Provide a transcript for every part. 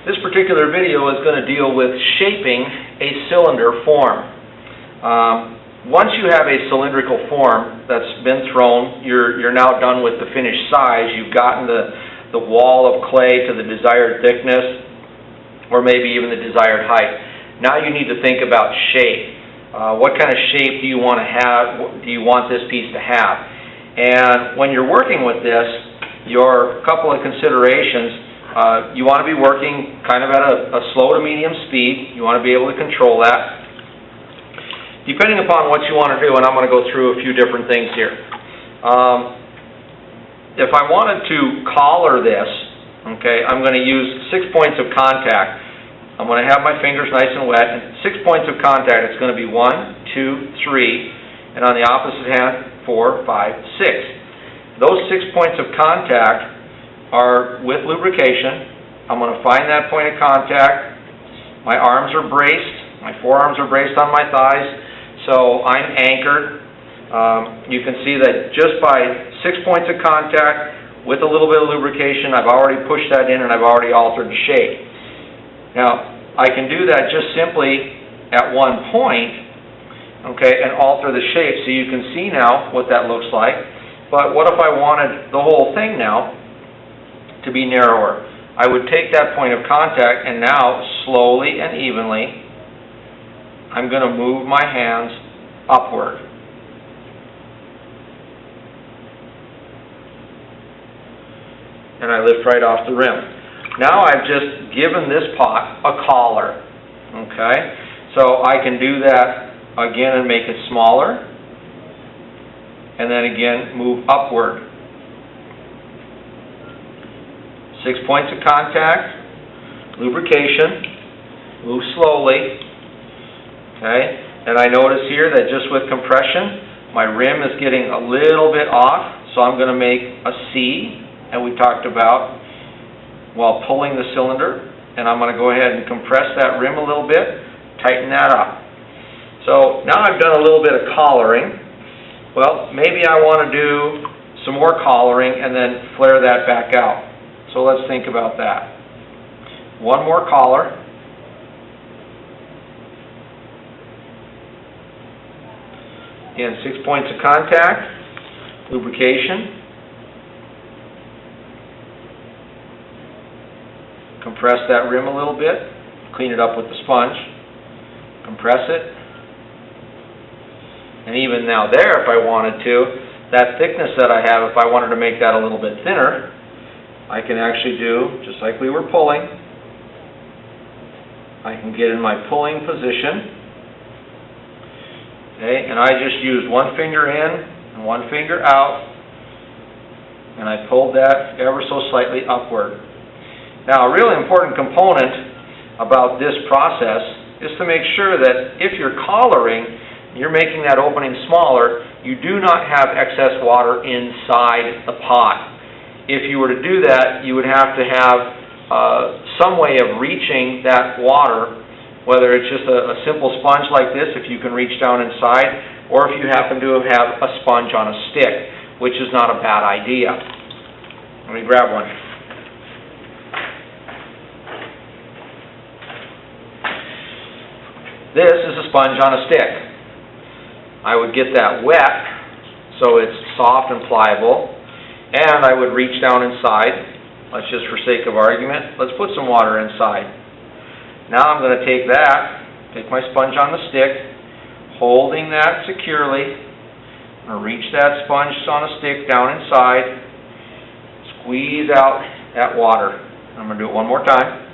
This particular video is going to deal with shaping a cylinder form. Once you have a cylindrical form that's been thrown, you're now done with the finished size. You've gotten the wall of clay to the desired thickness, or maybe even the desired height. Now you need to think about shape. What kind of shape do you want to have? Do you want this piece to have? And when you're working with this, your couple of considerations. You want to be working kind of at a slow to medium speed. You want to be able to control that. Depending upon what you want to do, and I'm going to go through a few different things here. If I wanted to collar this, okay, I'm going to use 6 points of contact. I'm going to have my fingers nice and wet, and 6 points of contact. It's going to be 1, 2, 3, and on the opposite hand, 4, 5, 6. Those 6 points of contact are with lubrication. I'm going to find that point of contact. My arms are braced. My forearms are braced on my thighs, so I'm anchored. You can see that just by 6 points of contact with a little bit of lubrication, I've already pushed that in and I've already altered the shape. Now, I can do that just simply at one point, okay, and alter the shape so you can see now what that looks like. But what if I wanted the whole thing now to be narrower? I would take that point of contact and now slowly and evenly I'm going to move my hands upward. And I lift right off the rim. Now I've just given this pot a collar. Okay? So I can do that again and make it smaller. And then again move upward. 6 points of contact, lubrication, move slowly, okay, and I notice here that just with compression, my rim is getting a little bit off, so I'm going to make a C, and we talked about while pulling the cylinder, and I'm going to go ahead and compress that rim a little bit, tighten that up. So now I've done a little bit of collaring. Well, maybe I want to do some more collaring and then flare that back out. So let's think about that. One more collar. Again, 6 points of contact, lubrication, compress that rim a little bit, clean it up with the sponge, compress it, and even now there, if I wanted to, that thickness that I have, if I wanted to make that a little bit thinner, I can actually do, just like we were pulling, I can get in my pulling position, okay, and I just used one finger in and one finger out, and I pulled that ever so slightly upward. Now, a really important component about this process is to make sure that if you're collaring, you're making that opening smaller, you do not have excess water inside the pot. If you were to do that, you would have to have some way of reaching that water, whether it's just a simple sponge like this, if you can reach down inside, or if you happen to have a sponge on a stick, which is not a bad idea. Let me grab one. This is a sponge on a stick. I would get that wet so it's soft and pliable. And I would reach down inside. Let's just, for sake of argument, let's put some water inside. Now I'm going to take my sponge on the stick, holding that securely. I'm going to reach that sponge on a stick down inside, squeeze out that water. I'm going to do it one more time.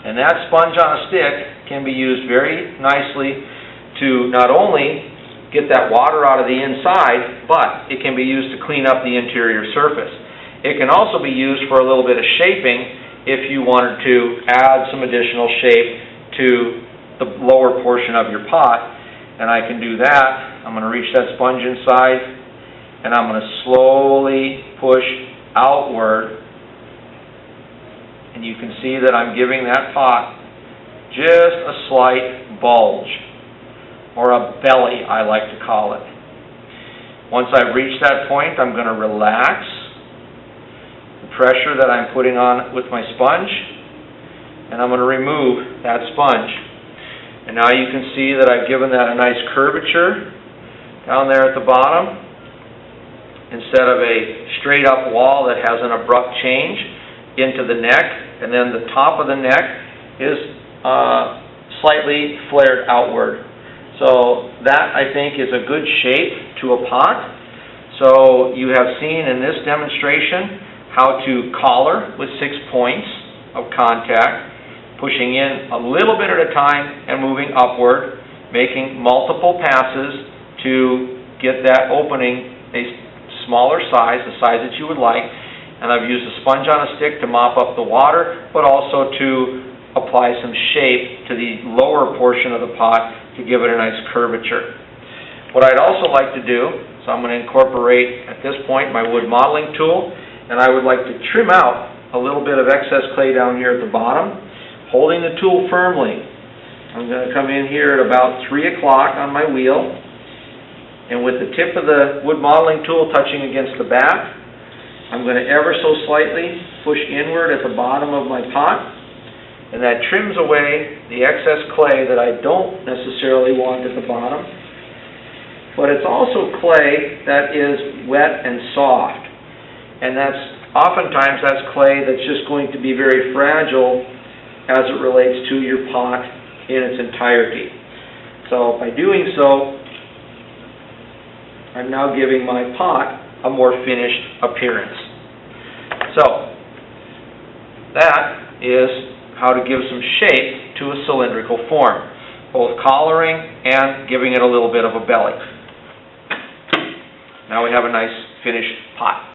And that sponge on a stick can be used very nicely to not only get that water out of the inside, but it can be used to clean up the interior surface. It can also be used for a little bit of shaping if you wanted to add some additional shape to the lower portion of your pot. And I can do that. I'm going to reach that sponge inside, and I'm going to slowly push outward. And you can see that I'm giving that pot just a slight bulge, or a belly, I like to call it. Once I've reached that point, I'm going to relax the pressure that I'm putting on with my sponge, and I'm going to remove that sponge. And now you can see that I've given that a nice curvature down there at the bottom, instead of a straight up wall that has an abrupt change into the neck, and then the top of the neck is slightly flared outward. So that, I think, is a good shape to a pot. So you have seen in this demonstration how to collar with 6 points of contact, pushing in a little bit at a time and moving upward, making multiple passes to get that opening a smaller size, the size that you would like. And I've used a sponge on a stick to mop up the water, but also to apply some shape to the lower portion of the pot to give it a nice curvature. What I'd also like to do, so I'm going to incorporate at this point my wood modeling tool, and I would like to trim out a little bit of excess clay down here at the bottom, holding the tool firmly. I'm going to come in here at about 3 o'clock on my wheel, and with the tip of the wood modeling tool touching against the back, I'm going to ever so slightly push inward at the bottom of my pot, and that trims away the excess clay that I don't necessarily want at the bottom. But it's also clay that is wet and soft, and oftentimes that's clay that's just going to be very fragile as it relates to your pot in its entirety. So by doing so, I'm now giving my pot a more finished appearance. So that is how to give some shape to a cylindrical form, both collaring and giving it a little bit of a belly. Now we have a nice finished pot.